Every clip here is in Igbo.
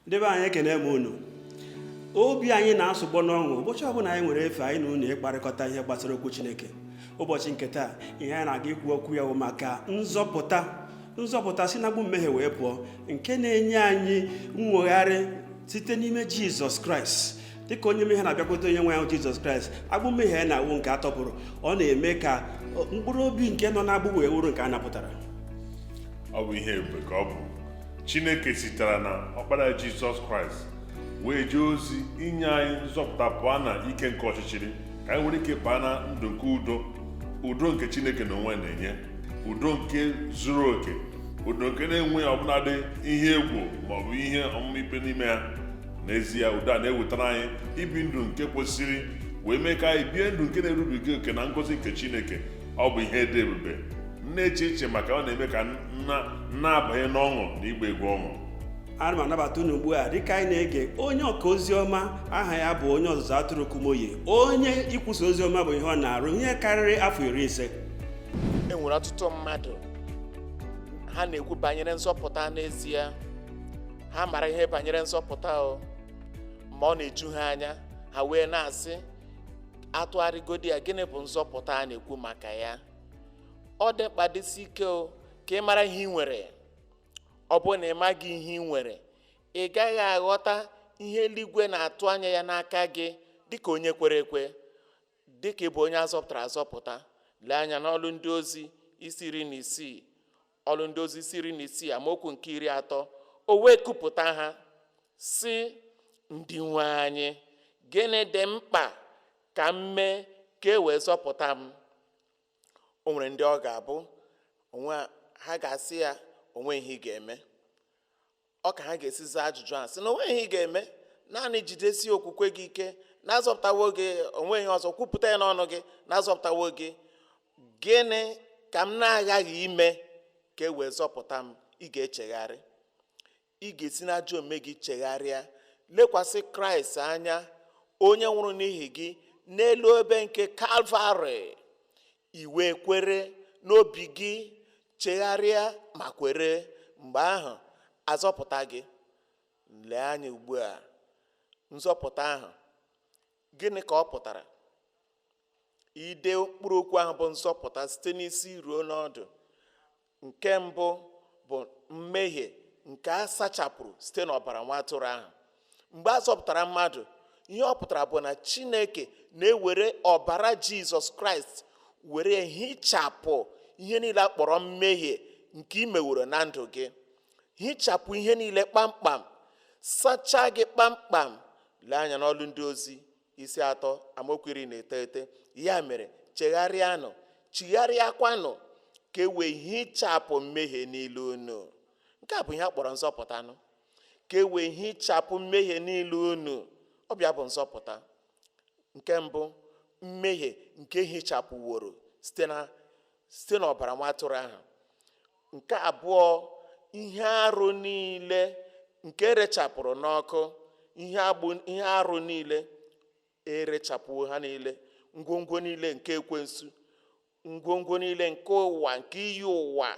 Ndebe anyị ekene m unu. Obi anyị na-asụgbọ n'ọṅụ ụbọchị ọbụla anyị nwere efe anyị na unu ịkparịkọta ihe gbasara okwu Chineke. Ụbọchị nke taa ihe anyị na-aga ikwu okwu ya bụ maka nzọpụta si n'agbu mmehie wee pụọ, nke na-enye anyị nwogharị site n'ime Jizọs Kraịst. Dịka onye mmehie na-abịakwute onye nwe ahụ Jizọs Kraịst, agbụ mmehie na-awụ nke atọpụrụ, ọ na-eme ka mkpụrụ obi nke nọ n'agbụ wee wuru nke a napụtara. Ọ bụ ihe ebube ka ọ bụ. Chineke sitere na ọkpara Jizọs Kraịst wee jee ozi inye anyị nzọpụta pụọ na ike nke ọchịchịrị, ka anyị nwere ike baa na ndụ nke udo nke Chineke na onwe na-enye, udo nke zuru oke, udo nke na-enweghị ọbụladị ihe egwu maọbụ ihe ọmụma ikpe n'ime ya. N'ezie, udo a na-ewetara anyị ibi ndụ nke kwesịrị wee mee ka anyị bie ndụ nke na-erubiga oke na ngọzi nke Chineke. Ọ bụ ihe dị ebube. Na-eche eche maka ọ na-eme ka na-abanye n'ọṅụ na igba egwu ọṅụ. Ana m anabata unu ugbu a dịka anyị na-ege onye ọka ozi ọma, aha ya bụ onye ọzụzụ atụrụ Kumuyi. Onye ikwusa ozi ọma bụ ihe ọ na-arụ ihe karịrị afọ 50. E nwere ọtụtụ mmadụ ha na-ekwu banyere nzọpụta. N'ezie, ha mara ihe banyere nzọpụta ma ọ na-eju ha anya, ha wee na-asị atụgharịgodi ya, gịnị bụ nzọpụta a na-ekwu maka ya? Ọ dị mkpa dịsi ike ka ị mara ihe ị nwere. Ọ bụrụ na ị maghị ihe ị nwere, ị gaghị aghọta ihe eluigwe na-atụ anya ya n'aka gị dịka onye kwere ekwe, dịka ị bụ onye azọpụtara azọpụta. Lee anya n'ọlụ ndị ozi isi 16, ọlụ ndị ozi isi 16 amaokwu nke 30, o wee kwupụta ha sị, ndị nwe anyị, gịnị dị mkpa ka m mee ka e wee zọpụta m? O nwere ndị ọ ga-abụ ha ga-asị ya onwe ihe ị ga-eme. Ọ ka ha ga-esizi ajụjụ a sị na onwe ihe ị ga-eme, naanị jidesi okwukwe gị ike, na-azọpụtawo gị, onwe ihe ọzọ, kwupụta ya n'ọnụ gị, na-azọpụtawo gị. Gịnị ka m na-aghaghị ime ka e wee zọpụta m? Ị ga-echegharị, ị ga-esi n'ajọ omume gị chegharịa, lekwasị Kraịst anya, onye nwụrụ n'ihi gị n'elu obe nke Kalvarị. Iwe kwere n'obi gị, chegharịa ma kwere, mgbe ahụ azọpụta gị. Lee anya ugbu a, nzọpụta ahụ gịnị ka ọ pụtara? Ide mkpụrụ okwu ahụ bụ nzọpụta site n'isi ruo n'ọdụ. Nke mbụ bụ mmehie nke a sachapụrụ site n'ọbara nwa atụrụ ahụ. Mgbe a zọpụtara mmadụ, ihe ọ pụtara bụ na Chineke na-ewere ọbara Jizọs Kraịst were hichapụ ihe niile a kpọrọ mmehie nke ị meworo na ndụ gị, hichapụ ihe niile kpamkpam, sachaa gị kpamkpam. Lee anya n'ọlụ ndị ozi isi 3 amaokwu 19, ya mere chigharịakwanụ ka e wee hichapụ mmehie niile unu. Nke a bụ ihe a kpọrọ nzọpụta, ka e wee hichapụ mmehie niile unu. Ọbịa bụ nzọpụta. Nke mbụ, mmehie nke hichapụworo site n'ọbara nwa atụrụ ahụ. Nke abụọ, ihe arụ niile nke erechapụrụ n'ọkụ, ihe arụ niile erechapụwo ha niile, ngwongwo niile nke ekwensu, ngwongwo niile nke ụwa, nke iyi ụwa,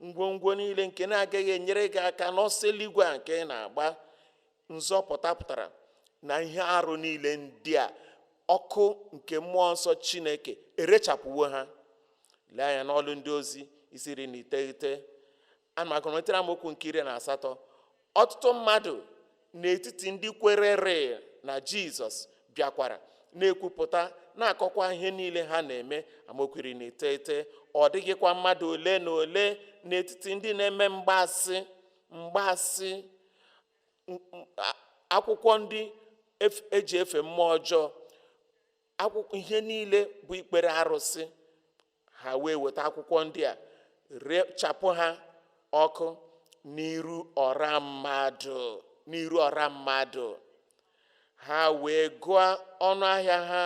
ngwongwo niile nke na-agaghị enyere gị aka n'ọsọ eluigwe a nke ị na-agba. Nzọpụta pụtara na ihe arụ niile ndị a, ọkụ nke mmụọ nsọ Chineke erechapụwo ha. Lee anya n'ọlụ ndị ozi isi 19, ana m agụnọtara amaokwu nke 18. Ọtụtụ mmadụ n'etiti ndị kwerere na Jizọs bịakwara na-ekwupụta, na-akọkwa ihe niile ha na-eme. Amaokwu 19, ọ dịghịkwa mmadụ ole na ole n'etiti ndị na-eme mgbasị, akwụkwọ ndị eji efe mmụọ ọjọọ, akwụkwọ ihe niile bụ ikpere arụsị. Ha wee weta akwụkwọ ndị a, rechapụ ha ọkụ n'iru ọra mmadụ. Ha wee gụọ ọnụ ahịa ha,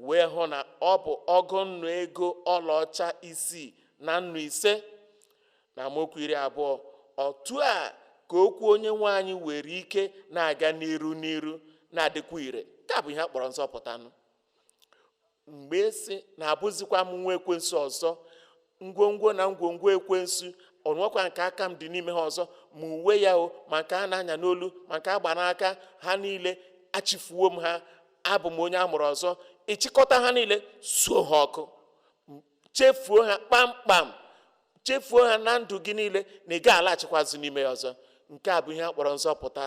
wee hụ na ọ bụ ọgụ nnu ego ọlaọcha 6 na nnu 5. Na amaokwu 20, otu a ka okwu onye nwe anyị were ike na-aga n'iru na-adịkwa ire. Nke a bụ ihe a kpọrọ nzọpụta. Mgbe esi na-abụzikwa m nwa ekwensu ọzọ, ngwongwo na ngwongwo ekwensu onwekwa nke aka m dị n'ime ha ọzọ, ma uwe ya o, ma nke a na-anya n'olu, ma nke agba n'aka, ha niile achifuo m ha, abụ m onye a mụrụ ọzọ. Ịchịkọta ha niile, suo ha ọkụ, chefuo ha kpamkpam, chefuo ha na ndụ gị niile, na ị ga-alaghachikwazi n'ime ya ọzọ. Nke a bụ ihe a kpọrọ nzọpụta.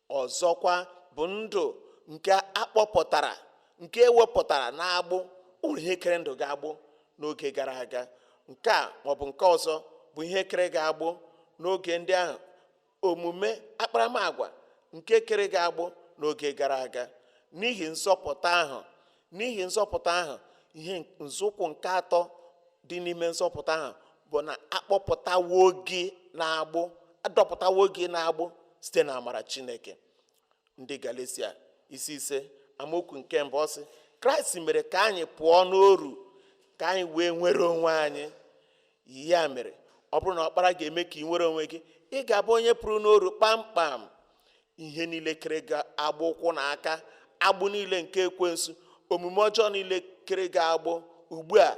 Ọzọkwa bụ ndụ nke akpọpụtara, nke ewepụtara n'agbụ. Ụmụ ihe kere ndụ ga-agbụ n'oge gara aga. Nke a maọbụ nke ọzọ bụ ihe kere ga-agbụ n'oge ndị ahụ. Omume akparamagwa nke kere ga-agbụ n'oge gara aga. N'ihi nzọpụta ahụ, ihe nzọụkwụ nke atọ dị n'ime nzọpụta ahụ bụ na akpọpụtawo gị na-agbụ, adọpụtawo gị na-agbụ site na amara Chineke. Ndị Galatia isi 5 amaokwu nke 1 ọ sị, Kraịst mere ka anyị pụọ n'oru, ka anyị wee nwere onwe anyị. Ya mere, ọ bụrụ na ọkpara ga-eme ka ị nwere onwe gị, ị ga-abụ onye pụrụ n'oru kpamkpam. Ihe niile kere gị agbụ ụkwụ na aka, agbụ niile nke ekwensu, omume ọjọọ niile kere gị agbụ, ugbu a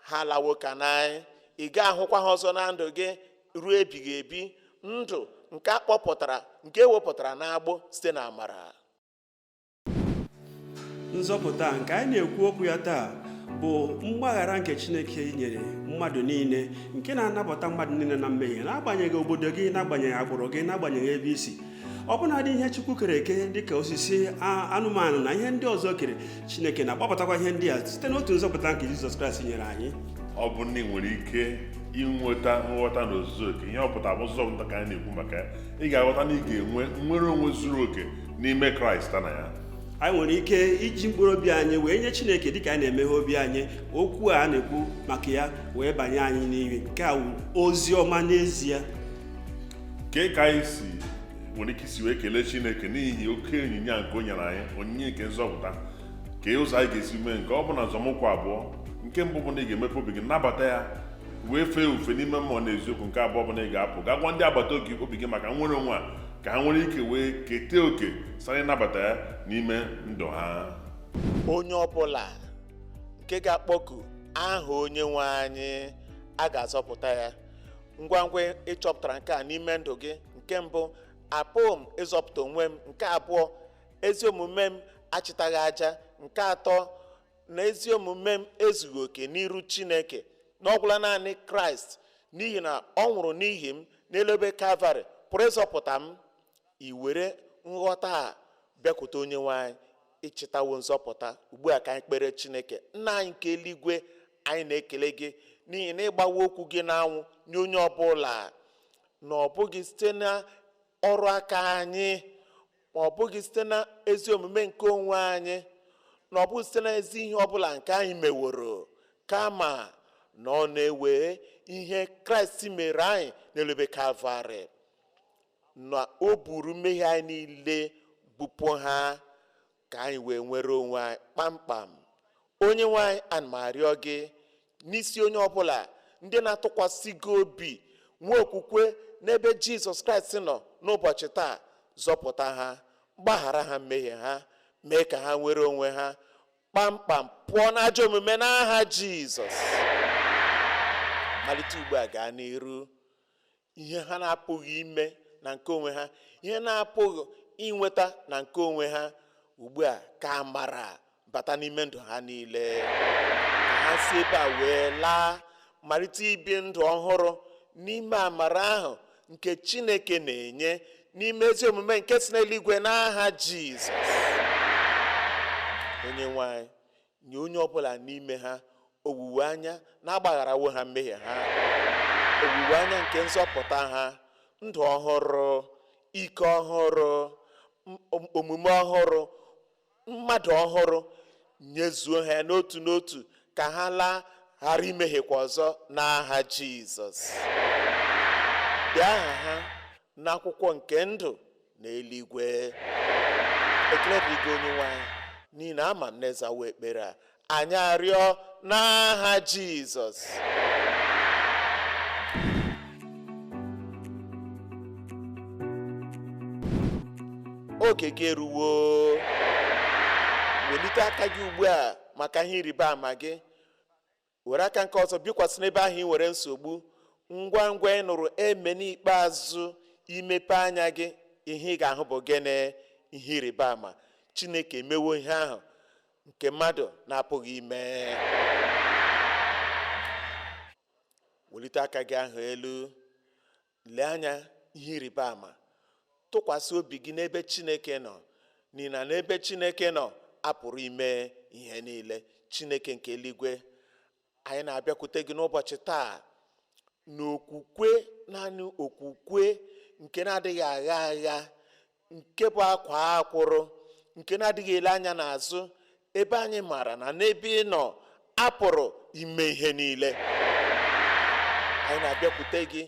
ha lawo ka n'anyị. Ị ga-ahụkwa ha ọzọ na ndụ gị ruo ebighị ebi, ndụ nke akpọpụtara, nke ewepụtara n'agbụ site na amara. Nzọpụta nke anyị na-ekwu okwu ya taa bụ mgbaghara nke Chineke nyere mmadụ niile, nke na-anabata mmadụ niile na mmehie, n'agbanyeghị obodo gị, n'agbanyeghị agbụrụ gị, n'agbanyeghị ebe isi. Ọbụnadị ihe Chukwu kere eke dịka osisi, anụmanụ na ihe ndị ọzọ kere, Chineke na-akpọpụtakwa ihe ndị a site n'otu nzọpụta nke Jizọs Kraịst nyere anyị. Ọ bụ na ị nwere ike inweta nghọta na ozuzu oke ihe ọpụta bụ nzọpụta ka anyị na-ekwu maka ya. Ị ga-aghọta na ị ga-enwe nnwere onwe zuru oke n'ime Kraịst na ya. Anyị nwere ike iji mkpụrụ obi anyị wee nye Chineke dịka anyị na-emeghe obi anyị. Okwu a na-ekwu maka ya wee banye anyị n'ime. Nke a ozi ọma n'ezie. Ka anyị nwere ike isi wee kelee Chineke n'ihi oke onyinye nke o nyere anyị, onyinye nke nzọpụta. Ka ụzọ anyị ga-esi mee nke ọ bụ na nzọmụkwụ abụọ. Nke mbụ bụ na ị ga-emepe obi gị, nabata ya, wee fee ufe n'ime mmụọ na eziokwu. Nke abụọ bụ na ị ga-apụ gaa gwa ndị agbata obi gị maka nwere onwe a, ka ha nwere ike wee kete oke site nabata ya n'ime ndụ ha. Onye ọbụla nke ga-akpọku aha onye nwe anyị, a ga-azọpụta ya. Ngwa ngwa ịchọpụtara nke a n'ime ndụ gị. Nke mbụ, apụghị m ịzọpụta onwe m. Nke abụọ, ezi omume m achịtaghị aja. Nke atọ, na ezi omume m ezughị oke n'iru Chineke, na ọ gwụla naanị Kraịst n'ihi na ọ nwụrụ n'ihi m n'elu ebe Kalvarị pụrụ ịzọpụta m. I were nghọta a bịakwute onye nwe anyị, ịchịtawo nzọpụta. Ugbu a ka anyị kpere Chineke. Nna anyị nke eluigwe, anyị na-ekele gị n'ihi na ịgbawa okwu gị n'anwụ nye onye ọbụla, na ọ bụghị site na ọrụ aka anyị, ma ọ bụghị site na ezi omume nke onwe anyị, na ọ bụghị site na ezi ihe ọbụla nke anyị meworo, kama na ọ na-ewe ihe Kraịst mere anyị n'elu ebe Kalvarị, na o buru mmehie anyị niile, bupụ ha, ka anyị wee nwere onwe anyị kpamkpam. Onye nwe anyị, ana m arịọ gị n'isi onye ọbụla ndị na-atụkwasị gị obi, nwee okwukwe n'ebe Jizọs Kraịst nọ n'ụbọchị taa, zọpụta ha, gbaghara ha mmehie ha, mee ka ha nwere onwe ha kpamkpam, pụọ n'ajọ omume n'aha Jizọs. Malite ugbu a gaa n'iru. Ihe ha na-apụghị ime na nke onwe ha, ihe na-apụghị inweta na nke onwe ha, ugbu a ka amara bata n'ime ndụ ha niile, ka ha si ebe a wee laa, malite ibi ndụ ọhụrụ n'ime amara ahụ nke Chineke na-enye, n'ime ezi omume nke si n'eluigwe n'aha Jizọs. Onye nwe anyị, nye onye ọbụla n'ime ha owuwe anya na-agbagharawo ha mmehie ha, owuwe anya nke nzọpụta ha, ndụ ọhụrụ, ike ọhụrụ, omume ọhụrụ, mmadụ ọhụrụ. Nyezuo ha n'otu n'otu, ka ha laa, ghara imehiekwa ọzọ n'aha Jizọs. Dee aha ha n'akwụkwọ nke ndụ na eluigwe. Ekele dịrị gị onye nwe anyị, n'ihi na ama m na ịzawo ekpere a. Anyị arịọ n'aha Jizọs. Oge gị eruwo. Welite aka gị ugbu a maka ihe ịrịba ama gị. were aka nke ọzọ bikwasị n'ebe ahụ ị nwere nsogbu. Ngwa ngwa ị nụrụ eme n'ikpeazụ, imepe anya gị, ihe ị ga-ahụ bụ gịnị? Ihe ịrịba ama. Chineke emewo ihe ahụ nke mmadụ na-apụghị ime. Welite aka gị ahụ elu, lee anya ihe ịrịba ama. Tụkwasị obi gị n'ebe Chineke nọ, n'ihi na n'ebe Chineke nọ apụrụ ime ihe niile. Chineke nke eluigwe, anyị na-abịakwute gị n'ụbọchị taa n'okwukwe, naanị okwukwe nke na-adịghị agha agha, nke bụ akwa akwụrụ, nke na-adịghị ele anya n'azụ, ebe anyị maara na n'ebe ị nọ apụrụ ime ihe niile. Anyị na-abịakwute gị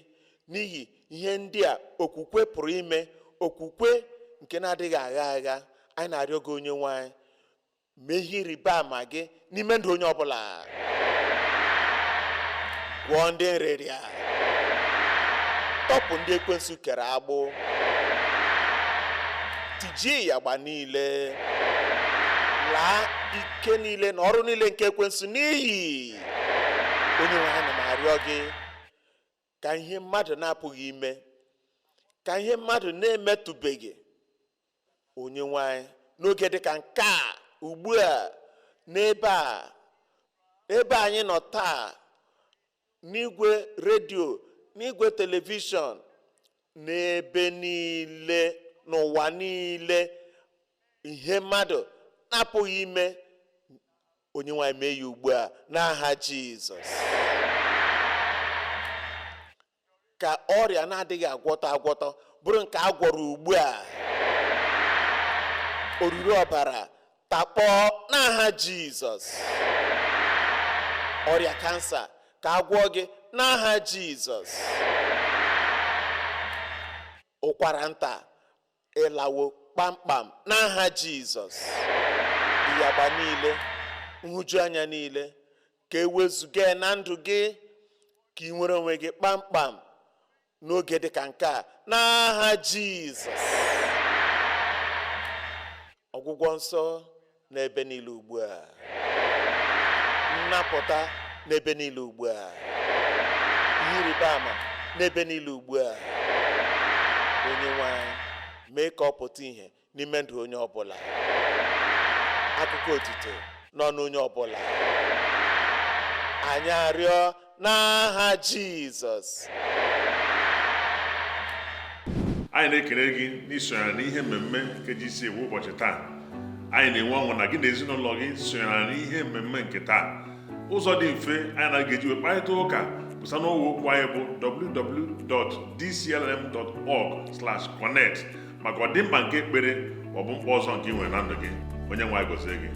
n'ihi ihe ndị a okwukwe pụrụ ime, okwukwe nke na-adịghị agha agha. Anyị na-arịọ gị onye nwe anyị, mee ihe ịrịba ama gị n'ime ndụ onye ọbụla. Gwọọ ndị nrịrịa, tọpụ ndị ekwensu kere agbụ, tijie ya agba niile, laa ike niile na ọrụ niile nke ekwensu n'iyi. Onye nwe anyị, na m arịọ gị ka ihe mmadụ na-apụghị ime, ka ihe mmadụ na-emetụbeghị, onye nwe anyị, n'oge dị ka nke a ugbu a, ebe anyị nọ taa, n'igwe redio, n'igwe telivishọn, n'ebe niile n'ụwa niile, ihe mmadụ na-apụghị ime, onye nwe anyị mee ya ugbu a n'aha Jizọs. Ka ọrịa na-adịghị agwọtọ bụrụ nke a gwọrọ ugbu a. Oriri ọbara takpọọ n'aha Jizọs. Ọrịa kansa ka a gwọọ gị n'aha Jizọs. Ụkwara nta ịlawo kpamkpam n'aha Jizọs. Ịyagba niile, nhụju anya niile ka ewezuga na ndụ gị, ka ị nwere onwe gị kpamkpam n'oge dị ka nke a n'aha Jizọs. Ọgwụgwọ nsọ n'ebe niile ugbu a, nnapụta n'ebe niile ugbu a, ihe ịrịba ama n'ebe niile ugbu a. Onye nwe anyị, mee ka ọ pụta ihe n'ime ndụ onye ọbụla. Akụkọ otito n'ọnụ onye ọbụla. Anyị arịọ n'aha Jizọs. Anyị na-ekele gị n'isonyere n'ihe mmemme nke GCK ụbọchị taa. Anyị na-enwe ọṅụ na gị na ezinụlọ gị sonyere n'ihe mmemme nke taa. Ụzọ dị mfe anyị na-eji wee kparịta ụka bụsa n'ọwa okwu anyị bụ www.dclm.org/connect maka ọdịmkpa nke ekpere maọbụ mkpa ọzọ nke ị nwere na ndụ gị. Onye nwe anyị gọzie gị.